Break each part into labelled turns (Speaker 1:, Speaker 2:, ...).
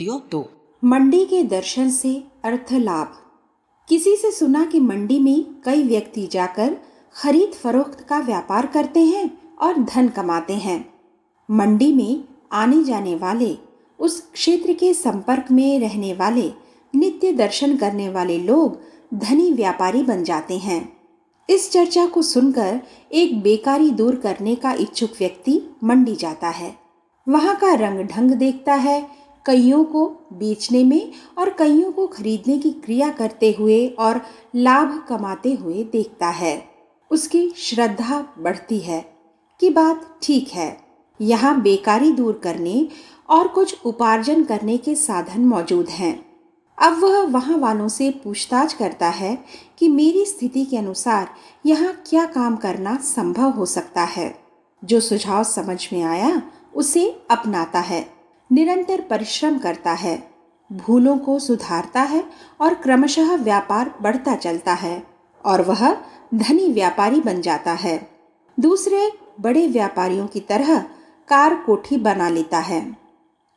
Speaker 1: Video 2।
Speaker 2: मंडी के दर्शन से अर्थ लाभ। किसी से सुना कि मंडी में कई व्यक्ति जाकर खरीद फरोख्त का व्यापार करते हैं और धन कमाते हैं। मंडी में आने जाने वाले, उस क्षेत्र के संपर्क में रहने वाले, नित्य दर्शन करने वाले लोग धनी व्यापारी बन जाते हैं। इस चर्चा को सुनकर एक बेकारी दूर करने का इच्छुक व्यक्ति मंडी जाता है। वहां का रंग ढंग देखता है, कईयों को बेचने में और कईयों को खरीदने की क्रिया करते हुए और लाभ कमाते हुए देखता है। उसकी श्रद्धा बढ़ती है कि बात ठीक है, यहाँ बेकारी दूर करने और कुछ उपार्जन करने के साधन मौजूद हैं। अब वह वहाँ वालों से पूछताछ करता है कि मेरी स्थिति के अनुसार यहाँ क्या काम करना संभव हो सकता है। जो सुझाव समझ में आया उसे अपनाता है, निरंतर परिश्रम करता है, भूलों को सुधारता है और क्रमशः व्यापार बढ़ता चलता है और वह धनी व्यापारी बन जाता है। दूसरे बड़े व्यापारियों की तरह कार कोठी बना लेता है।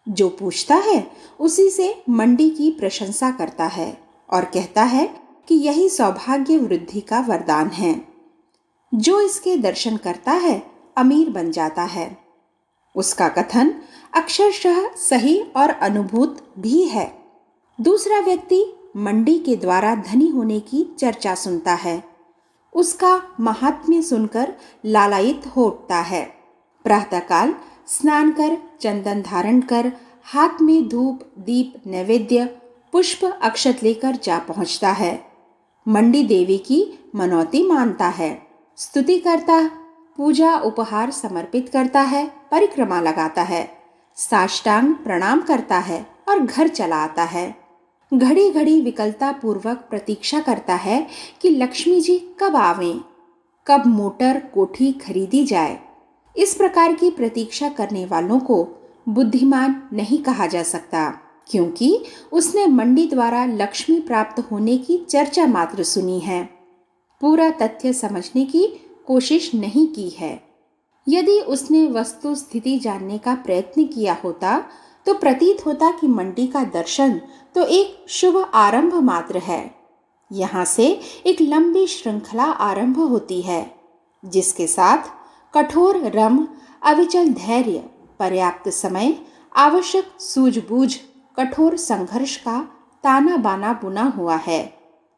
Speaker 2: जो पूछता है उसी से मंडी की प्रशंसा करता है और कहता है कि यही सौभाग्य वृद्धि का वरदान है। जो इसके दर्शन करता है अमीर बन जाता है। उसका कथन अक्षरशः सही और अनुभूत भी है। दूसरा व्यक्ति मंडी के द्वारा धनी होने की चर्चा सुनता है। उसका महात्म्य सुनकर लालायित हो उठता है। प्रातःकाल स्नान कर, चंदन धारण कर, हाथ में धूप दीप नैवेद्य पुष्प अक्षत लेकर जा पहुंचता है। मंडी देवी की मनौती मानता है, स्तुति करता, पूजा उपहार समर्पित करता है, परिक्रमा लगाता है, साष्टांग प्रणाम करता है और घर चला आता है। घड़ी घड़ी विकलता पूर्वक प्रतीक्षा करता है कि लक्ष्मी जी कब आवें, कब मोटर कोठी खरीदी जाए। इस प्रकार की प्रतीक्षा करने वालों को बुद्धिमान नहीं कहा जा सकता, क्योंकि उसने मंडी द्वारा लक्ष्मी प्राप्त होने की चर्चा मात्र सुनी है, पूरा तथ्य समझने की कोशिश नहीं की है। यदि उसने वस्तु स्थिति जानने का प्रयत्न किया होता तो प्रतीत होता कि मंडी का दर्शन तो एक शुभ आरंभ मात्र है। यहाँ से एक लंबी श्रृंखला आरंभ होती है, जिसके साथ कठोर रम, अविचल धैर्य, पर्याप्त समय, आवश्यक सूझबूझ, कठोर संघर्ष का ताना बाना बुना हुआ है।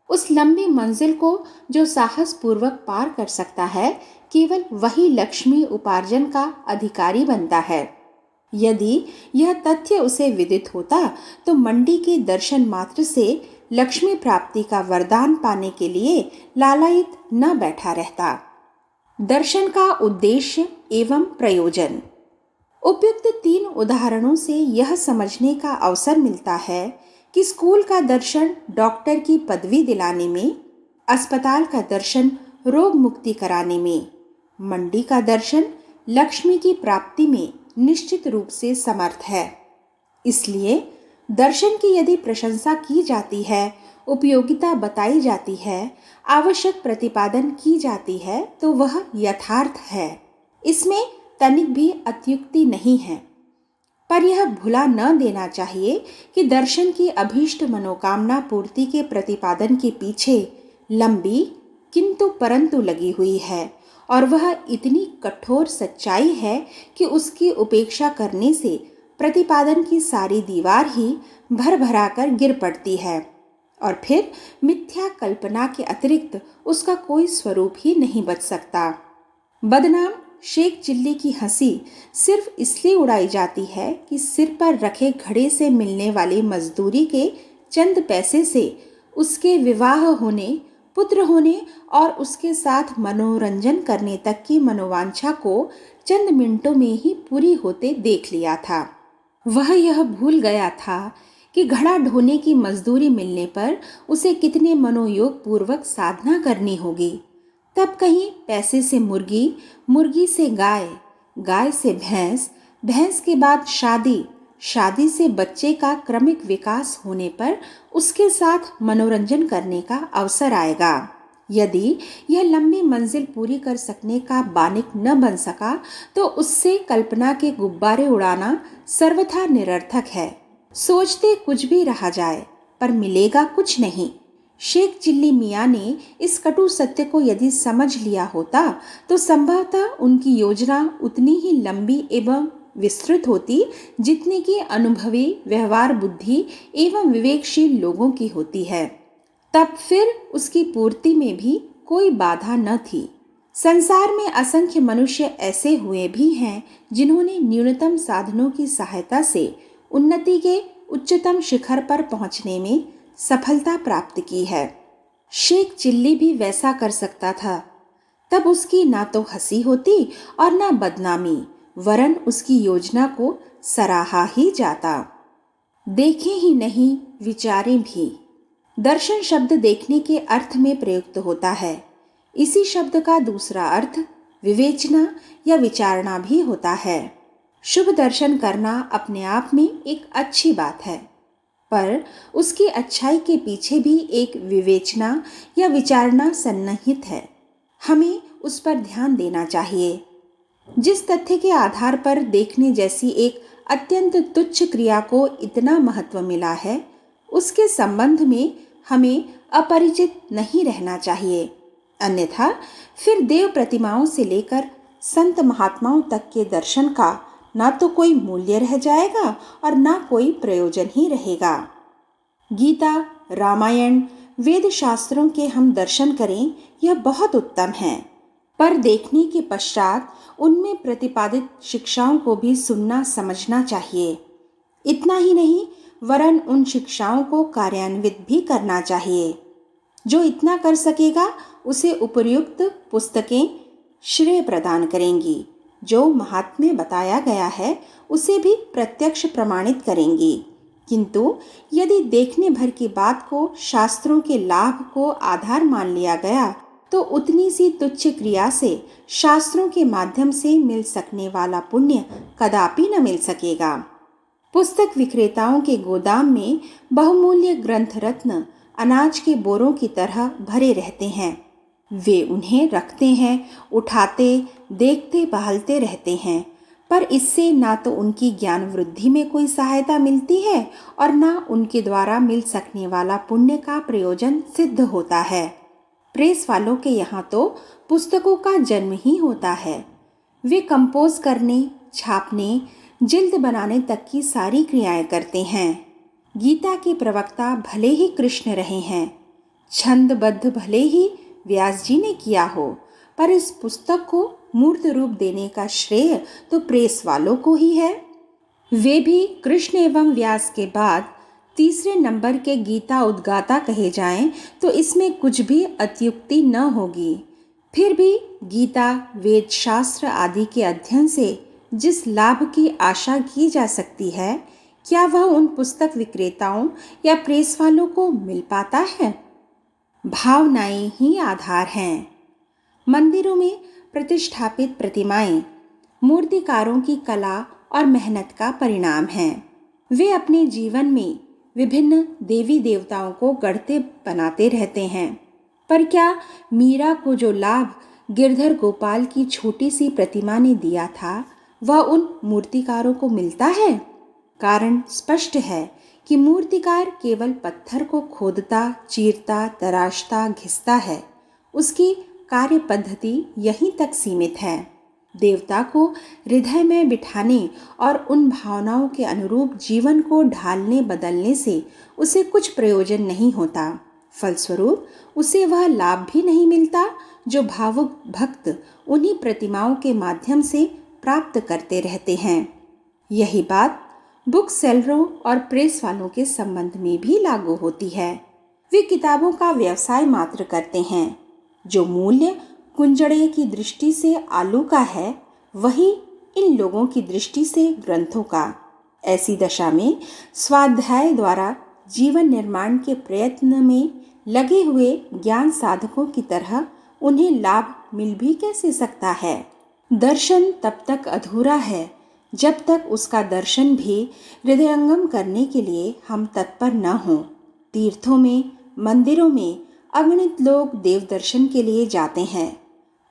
Speaker 2: उस लंबी मंजिल को जो साहस पूर्वक पार कर सकता है, केवल वही लक्ष्मी उपार्जन का अधिकारी बनता है। यदि यह तथ्य उसे विदित होता तो मंडी के दर्शन मात्र से लक्ष्मी प्राप्ति का वरदान पाने के लिए लालायित न बैठा रहता। दर्शन का उद्देश्य एवं प्रयोजन। उपयुक्त 3 उदाहरणों से यह समझने का अवसर मिलता है कि स्कूल का दर्शन डॉक्टर की पदवी दिलाने में, अस्पताल का दर्शन रोग मुक्ति कराने में, मंडी का दर्शन लक्ष्मी की प्राप्ति में निश्चित रूप से समर्थ है। इसलिए दर्शन की यदि प्रशंसा की जाती है, उपयोगिता बताई जाती है, आवश्यक प्रतिपादन की जाती है तो वह यथार्थ है। इसमें तनिक भी अत्युक्ति नहीं है। पर यह भुला न देना चाहिए कि दर्शन की अभीष्ट मनोकामना पूर्ति के प्रतिपादन के पीछे लंबी किंतु परंतु लगी हुई है और वह इतनी कठोर सच्चाई है कि उसकी उपेक्षा करने से प्रतिपादन की सारी दीवार ही भर भरा कर गिर पड़ती है और फिर मिथ्या कल्पना के अतिरिक्त उसका कोई स्वरूप ही नहीं बच सकता। बदनाम शेख चिल्ली की हंसी सिर्फ इसलिए उड़ाई जाती है कि सिर पर रखे घड़े से मिलने वाली मजदूरी के चंद पैसे से उसके विवाह होने, पुत्र होने और उसके साथ मनोरंजन करने तक की मनोवांछा को चंद मिनटों में ही पूरी होते देख लिया था। वह यह भूल गया था कि घड़ा ढोने की मजदूरी मिलने पर उसे कितने मनोयोग पूर्वक साधना करनी होगी। तब कहीं पैसे से मुर्गी, मुर्गी से गाय, गाय से भैंस, भैंस के बाद शादी, शादी से बच्चे का क्रमिक विकास होने पर उसके साथ मनोरंजन करने का अवसर आएगा। यदि यह लंबी मंजिल पूरी कर सकने का बानिक न बन सका तो उससे कल्पना के गुब्बारे उड़ाना सर्वथा निरर्थक है। सोचते कुछ भी रहा जाए पर मिलेगा कुछ नहीं। शेख चिल्ली मियाँ ने इस कटु सत्य को यदि समझ लिया होता तो संभवतः उनकी योजना उतनी ही लंबी एवं विस्तृत होती जितनी कि अनुभवी, व्यवहार बुद्धि एवं विवेकशील लोगों की होती है। तब फिर उसकी पूर्ति में भी कोई बाधा न थी। संसार में असंख्य मनुष्य ऐसे हुए भी हैं जिन्होंने न्यूनतम साधनों की सहायता से उन्नति के उच्चतम शिखर पर पहुंचने में सफलता प्राप्त की है। शेख चिल्ली भी वैसा कर सकता था। तब उसकी ना तो हंसी होती और ना बदनामी, वरन उसकी योजना को सराहा ही जाता। देखें ही नहीं, विचारें भी। दर्शन शब्द देखने के अर्थ में प्रयुक्त होता है। इसी शब्द का दूसरा अर्थ विवेचना या विचारणा भी होता है। शुभ दर्शन करना अपने आप में एक अच्छी बात है, पर उसकी अच्छाई के पीछे भी एक विवेचना या विचारणा सन्निहित है। हमें उस पर ध्यान देना चाहिए। जिस तथ्य के आधार पर देखने जैसी एक अत्यंत तुच्छ क्रिया को इतना महत्व मिला है, उसके संबंध में हमें अपरिचित नहीं रहना चाहिए। अन्यथा फिर देव प्रतिमाओं से लेकर संत महात्माओं तक के दर्शन का ना तो कोई मूल्य रह जाएगा और ना कोई प्रयोजन ही रहेगा। गीता, रामायण, वेद शास्त्रों के हम दर्शन करें, यह बहुत उत्तम है, पर देखने के पश्चात उनमें प्रतिपादित शिक्षाओं को भी सुनना समझना चाहिए। इतना ही नहीं, वरन उन शिक्षाओं को कार्यान्वित भी करना चाहिए। जो इतना कर सकेगा उसे उपर्युक्त पुस्तकें श्रेय प्रदान करेंगी। जो महात्म्य बताया गया है उसे भी प्रत्यक्ष प्रमाणित करेंगी। किंतु यदि देखने भर की बात को शास्त्रों के लाभ को आधार मान लिया गया तो उतनी सी तुच्छ क्रिया से शास्त्रों के माध्यम से मिल सकने वाला पुण्य कदापि न मिल सकेगा। पुस्तक विक्रेताओं के गोदाम में बहुमूल्य ग्रंथ रत्न अनाज के बोरों की तरह भरे रहते हैं। वे उन्हें रखते हैं, उठाते, देखते, बहालते रहते हैं, पर इससे ना तो उनकी ज्ञान वृद्धि में कोई सहायता मिलती है और ना उनके द्वारा मिल सकने वाला पुण्य का प्रयोजन सिद्ध होता है। प्रेस वालों के यहाँ तो पुस्तकों का जन्म ही होता है। वे कंपोज करने, छापने, जिल्द बनाने तक की सारी क्रियाएं करते हैं। गीता के प्रवक्ता भले ही कृष्ण रहे हैं, छंदबद्ध भले ही व्यास जी ने किया हो, पर इस पुस्तक को मूर्त रूप देने का श्रेय तो प्रेस वालों को ही है। वे भी कृष्ण एवं व्यास के बाद तीसरे नंबर के गीता उद्गाता कहे जाएं तो इसमें कुछ भी अत्युक्ति न होगी। फिर भी गीता, वेद शास्त्र आदि के अध्ययन से जिस लाभ की आशा की जा सकती है, क्या वह उन पुस्तक विक्रेताओं या प्रेस वालों को मिल पाता है? भावनाएं ही आधार हैं। मंदिरों में प्रतिष्ठापित प्रतिमाएं मूर्तिकारों की कला और मेहनत का परिणाम हैं। वे अपने जीवन में विभिन्न देवी देवताओं को गढ़ते बनाते रहते हैं, पर क्या मीरा को जो लाभ गिरधर गोपाल की छोटी सी प्रतिमा ने दिया था वह उन मूर्तिकारों को मिलता है? कारण स्पष्ट है कि मूर्तिकार केवल पत्थर को खोदता, चीरता, तराशता, घिसता है। उसकी कार्य पद्धति यहीं तक सीमित है। देवता को हृदय में बिठाने और उन भावनाओं के अनुरूप जीवन को ढालने बदलने से उसे कुछ प्रयोजन नहीं होता। फलस्वरूप उसे वह लाभ भी नहीं मिलता जो भावुक भक्त उन्हीं प्रतिमाओं के माध्यम से प्राप्त करते रहते हैं। यही बात बुक सेलरों और प्रेस वालों के संबंध में भी लागू होती है। वे किताबों का व्यवसाय मात्र करते हैं। जो मूल्य कुंजड़े की दृष्टि से आलू का है, वही इन लोगों की दृष्टि से ग्रंथों का। ऐसी दशा में स्वाध्याय द्वारा जीवन निर्माण के प्रयत्न में लगे हुए ज्ञान साधकों की तरह उन्हें लाभ मिल भी कैसे सकता है? दर्शन तब तक अधूरा है जब तक उसका दर्शन भी हृदयंगम करने के लिए हम तत्पर न हों। तीर्थों में, मंदिरों में अगणित लोग देव दर्शन के लिए जाते हैं।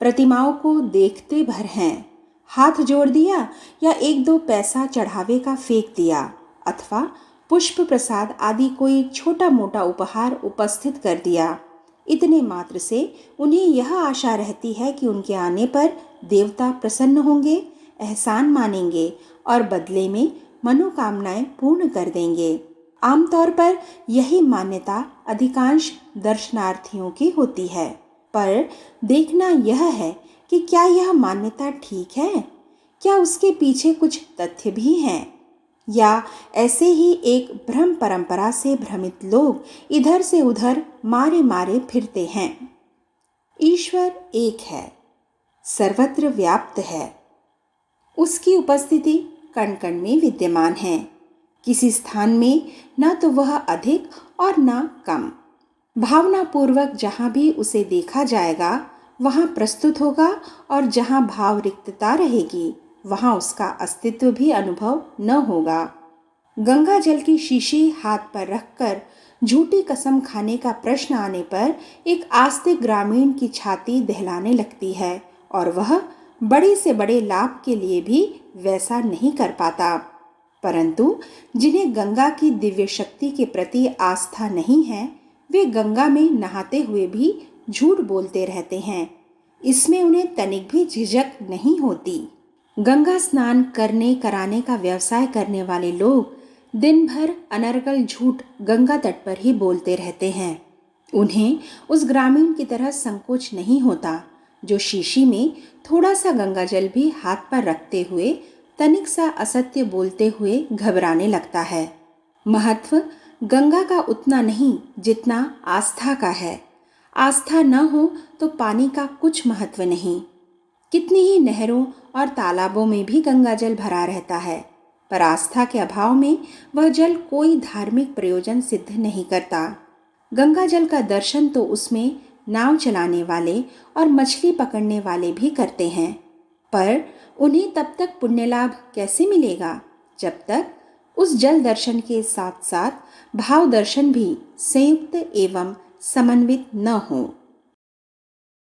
Speaker 2: प्रतिमाओं को देखते भर हैं। हाथ जोड़ दिया या एक दो पैसा चढ़ावे का फेंक दिया, अथवा पुष्प प्रसाद आदि कोई छोटा मोटा उपहार उपस्थित कर दिया। इतने मात्र से उन्हें यह आशा रहती है कि उनके आने पर देवता प्रसन्न होंगे, एहसान मानेंगे और बदले में मनोकामनाएं पूर्ण कर देंगे। आमतौर पर यही मान्यता अधिकांश दर्शनार्थियों की होती है, पर देखना यह है कि क्या यह मान्यता ठीक है? क्या उसके पीछे कुछ तथ्य भी हैं? या ऐसे ही एक भ्रम परंपरा से भ्रमित लोग इधर से उधर मारे मारे फिरते हैं। ईश्वर एक है, सर्वत्र व्याप्त है। उसकी उपस्थिति कण कण में विद्यमान है। किसी स्थान में न तो वह अधिक और न कम। भावनापूर्वक जहाँ भी उसे देखा जाएगा वहाँ प्रस्तुत होगा, और जहाँ भाव रिक्तता रहेगी वहाँ उसका अस्तित्व भी अनुभव न होगा। गंगा जल की शीशी हाथ पर रखकर झूठी कसम खाने का प्रश्न आने पर एक आस्तिक ग्रामीण की छाती दहलाने लगती है, और वह बड़े से बड़े लाभ के लिए भी वैसा नहीं कर पाता। परंतु जिन्हें गंगा की दिव्य शक्ति के प्रति आस्था नहीं है, वे गंगा में नहाते हुए भी झूठ बोलते रहते हैं। इसमें उन्हें तनिक भी झिझक नहीं होती। गंगा स्नान करने कराने का व्यवसाय करने वाले लोग दिन भर अनर्गल झूठ गंगा तट पर ही बोलते रहते हैं। उन्हें उस ग्रामीण की तरह संकोच नहीं होता जो शीशी में थोड़ा सा गंगा जल भी हाथ पर रखते हुए तनिक सा असत्य बोलते हुए घबराने लगता है। महत्व गंगा का उतना नहीं जितना आस्था का है। आस्था न हो तो पानी का कुछ महत्व नहीं। कितनी ही नहरों और तालाबों में भी गंगा जल भरा रहता है, पर आस्था के अभाव में वह जल कोई धार्मिक प्रयोजन सिद्ध नहीं करता। गंगा जल का दर्शन तो उसमें नाव चलाने वाले और मछली पकड़ने वाले भी करते हैं, पर उन्हें तब तक पुण्य लाभ कैसे मिलेगा जब तक उस जल दर्शन के साथ साथ भाव दर्शन भी संयुक्त एवं समन्वित न हो।